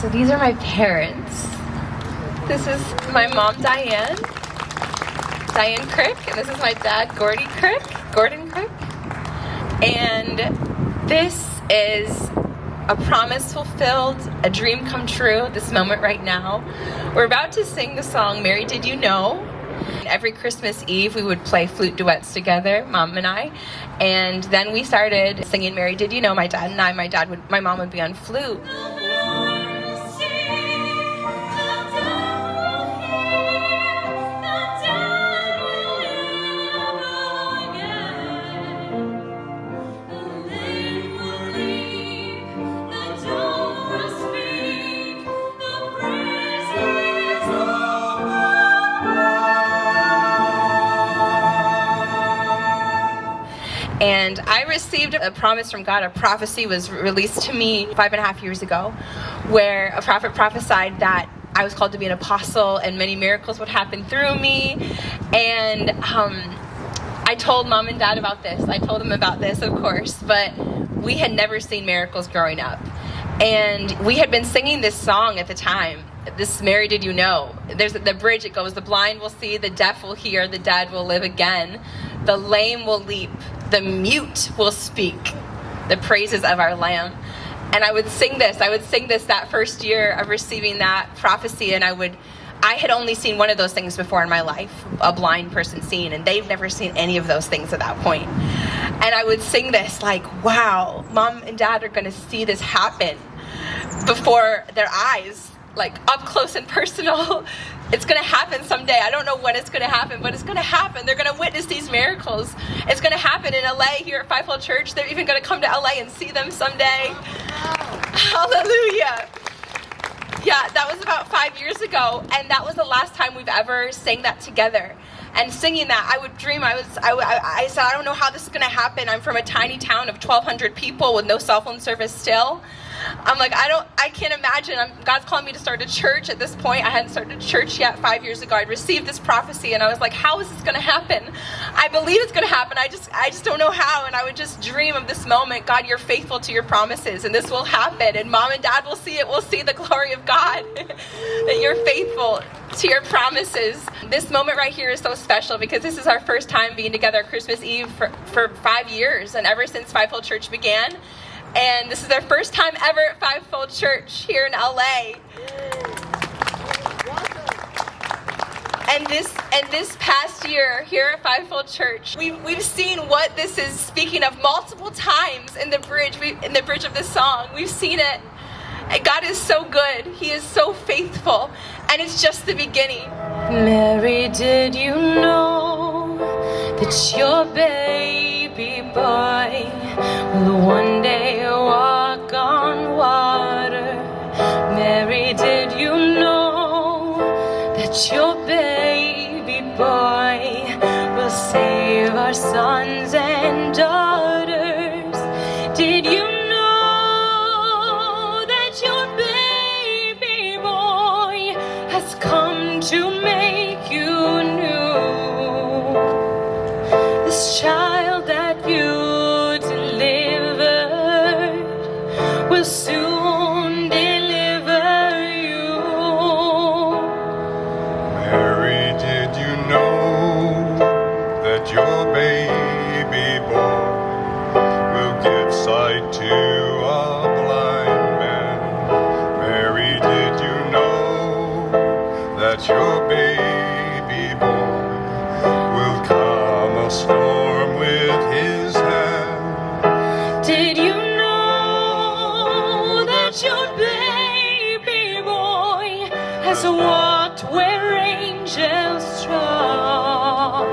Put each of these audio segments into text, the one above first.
So these are my parents. This is my mom, Diane Krick, and this is my dad, Gordon Krick. And this is a promise fulfilled, a dream come true, this moment right now. We're about to sing the song, Mary Did You Know? Every Christmas Eve, we would play flute duets together, Mom and I. And then we started singing Mary Did You Know? My dad and I, my mom would be on flute. And I received a promise from God. A prophecy was released to me 5.5 years ago, where a prophet prophesied that I was called to be an apostle and many miracles would happen through me. And I told Mom and Dad about this. I told them about this, of course, but we had never seen miracles growing up. And we had been singing this song at the time. This Mary Did You Know? There's the bridge, it goes, the blind will see, the deaf will hear, the dead will live again. The lame will leap, the mute will speak, the praises of our Lamb. And I would sing this that first year of receiving that prophecy, and I had only seen one of those things before in my life, a blind person seeing, and they've never seen any of those things at that point. And I would sing this like, wow, Mom and Dad are gonna see this happen before their eyes, like up close and personal. It's going to happen someday. I don't know when it's going to happen, but it's going to happen. They're going to witness these miracles. It's going to happen in LA here at Fivefold Church. They're even going to come to LA and see them someday. Hallelujah. Yeah, that was about 5 years ago, and that was the last time we've ever sang that together. And singing that, I would dream, I said, I don't know how this is going to happen. I'm from a tiny town of 1,200 people with no cell phone service still. I'm like, I can't imagine. God's calling me to start a church at this point. I hadn't started a church yet 5 years ago. I'd received this prophecy, and I was like, how is this going to happen? I believe it's going to happen. I just don't know how. And I would just dream of this moment. God, you're faithful to your promises, and this will happen. And Mom and Dad will see it. We'll see the glory of God, that you're faithful to your promises. This moment right here is so special because this is our first time being together Christmas Eve for 5 years, and ever since Fivefold Church began. And this is their first time ever at Fivefold Church here in LA. And this past year here at Fivefold Church, we've seen what this is speaking of multiple times in the bridge of this song. We've seen it. And God is so good. He is so faithful. And it's just the beginning. Mary, did you know that your baby boy will one day walk on water? Mary, did you know that your baby boy will save our sons and daughters? Did you know that your baby boy has come to make you new? This child that you delivered will soon deliver you. Mary, did you know that your baby boy will give sight to a blind man? Mary, did you know that your baby boy will calm a storm with his hand? Did you know that your baby boy has walked where angels trod?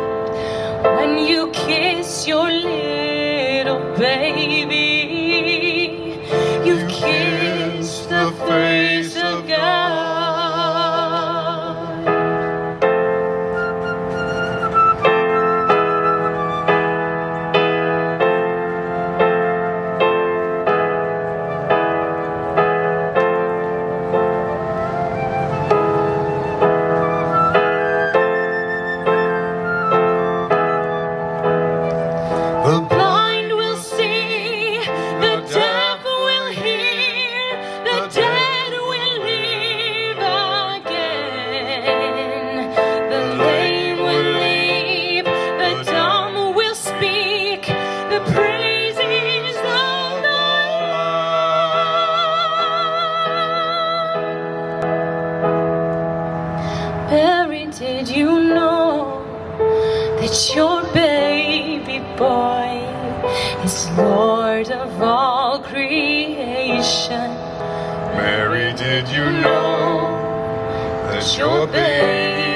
When you kiss your little baby, you've kissed the face of God. The blind will see, Mary, did you know that your baby